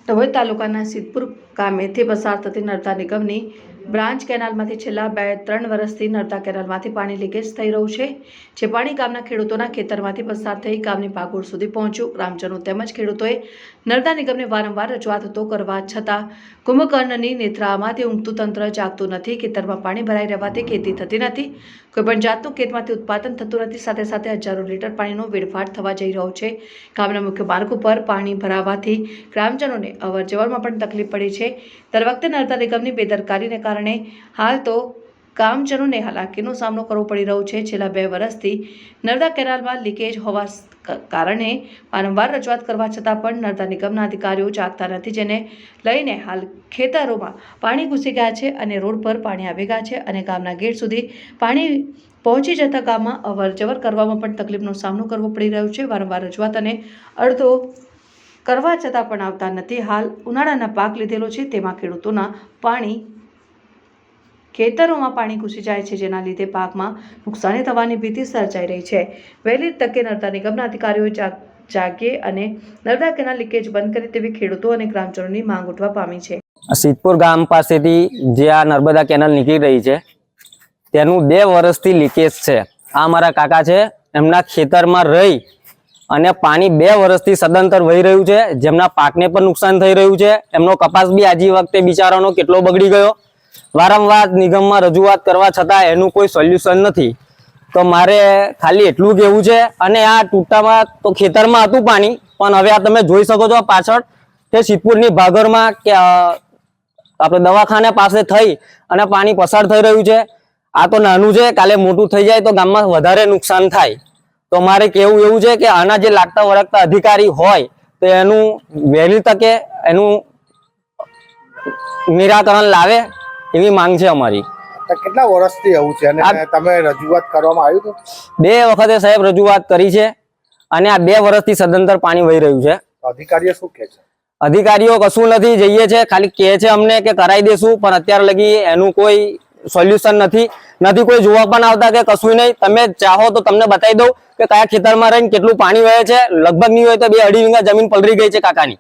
ડભોઈ તાલુકાના સિદ્ધપુર ગામેથી પસાર થતી નર્મદા નિગમની બ્રાન્ચ કેનાલમાંથી છેલ્લા 2-3 વર્ષથી નર્મદા કેનાલમાંથી પાણી લીકેજ થઈ રહ્યું છે, જે પાણી ગામના ખેડૂતોના ખેતરમાંથી પસાર થઈ ગામની ભાગોળ સુધી પહોંચ્યું. ગ્રામજનો તેમજ ખેડૂતોએ નર્મદા નિગમને વારંવાર રજૂઆતો કરવા છતાં કુંભકર્ણની નેત્રામાંથી ઊંઘતું તંત્ર જાગતું નથી. ખેતરમાં પાણી ભરાઈ રહેવાથી ખેતી થતી નથી, કોઈપણ જાતનું ખેતમાંથી ઉત્પાદન થતું નથી. સાથે સાથે હજારો લીટર પાણીનો વેડફાટ થવા જઈ રહ્યો છે. ગામના મુખ્ય માર્ગ ઉપર પાણી ભરાવાથી ગ્રામજનોને અવરજવરમાં પણ તકલીફ પડી છે. દર વખતે નર્મદા નિગમની બેદરકારીને કારણે હાલ તો ગામજનોને હાલાકીનો સામનો કરવો પડી રહ્યો છે. છેલ્લા 2 વર્ષથી નર્મદા કેનાલમાં લીકેજ હોવા કારણે વારંવાર રજૂઆત કરવા છતાં પણ નર્મદા નિગમના અધિકારીઓ જાગતા નથી, જેને લઈને હાલ ખેતરોમાં પાણી ઘૂસી ગયા છે અને રોડ પર પાણી આવી ગયા છે અને ગામના ગેટ સુધી પાણી પહોંચી જતા ગામમાં અવરજવર કરવામાં પણ તકલીફનો સામનો કરવો પડી રહ્યો છે. વારંવાર રજૂઆત અને અડધો કરવા છતાં પણ આવતા નથી. હાલ ઉનાળાના પાક લીધેલો છે, તેમાં ખેડૂતોના ખેતરોમાં પાણી ઘૂસી જાય છે, જેના લીધે પાકમાં નુકસાની થવાની ભીતિ સર્જાઈ રહી છે. વહેલી તકે નર્મદા નિગમના અધિકારીઓ જાગે અને નર્મદા કેનાલ લીકેજ બંધ કરે તેવી ખેડૂતો અને ગ્રામજનોની માંગ ઉઠવા પામી છે. સિદ્ધપુર ગામ પાસેથી જે આ નર્મદા કેનાલ નીકળી રહી છે તેનું 2 વર્ષથી લીકેજ છે. આ મારા કાકા છે, એમના ખેતરમાં રહી અને પાણી 2 વર્ષથી સદંતર વહી રહ્યું છે, જેમના પાકને પણ નુકસાન થઈ રહ્યું છે. એમનો કપાસ બી આજી વખતે બિચારાનો કેટલો બગડી ગયો. વારંવાર નિગમમાં રજૂઆત કરવા છતાં એનું કોઈ સોલ્યુશન નથી. તો મારે ખાલી એટલું કહેવું છે. અને આ ટૂંટામાં તો ખેતરમાં હતું પાણી, પણ હવે આ તમે જોઈ શકો છો પાછળ તે સિદ્ધપુરની ભાગરમાં કે આપણે દવાખાના પાસે થઈ અને પાણી પસાર થઈ રહ્યું છે. આ તો નાનું છે, કાલે મોટું થઈ જાય તો ગામમાં વધારે નુકસાન થાય. તો મારે કેવું એવું છે કે આના જે લાગતા વળગતા અધિકારી હોય તો એનું વહેલી તકે એનું નિરાકરણ લાવે એવી માંગ છે અમારી. કેટલા વર્ષથી આવું છે અને તમે રજૂઆત કરવામાં આવ્યું હતું? 2 વખતે સાહેબ રજૂઆત કરી છે અને આ 2 વર્ષથી સદંતર પાણી વહી રહ્યું છે. અધિકારીઓ શું કહે છે? અધિકારીઓ કશું નથી, જઈએ છે ખાલી કહે છે અમને કે કરાવી દેશું, પણ અત્યાર લગી એનું કોઈ સોલ્યુશન નથી. કોઈ જોવા પણ આવતા કે કશું નહીં. તમે ચાહો તો તમને બતાવી દઉં કે કયા ખેતરમાં રહીને કેટલું પાણી વહે છે. લગભગ નહીં હોય તો 2-2.5 વીઘા જમીન પલળી ગઈ છે કાકાની.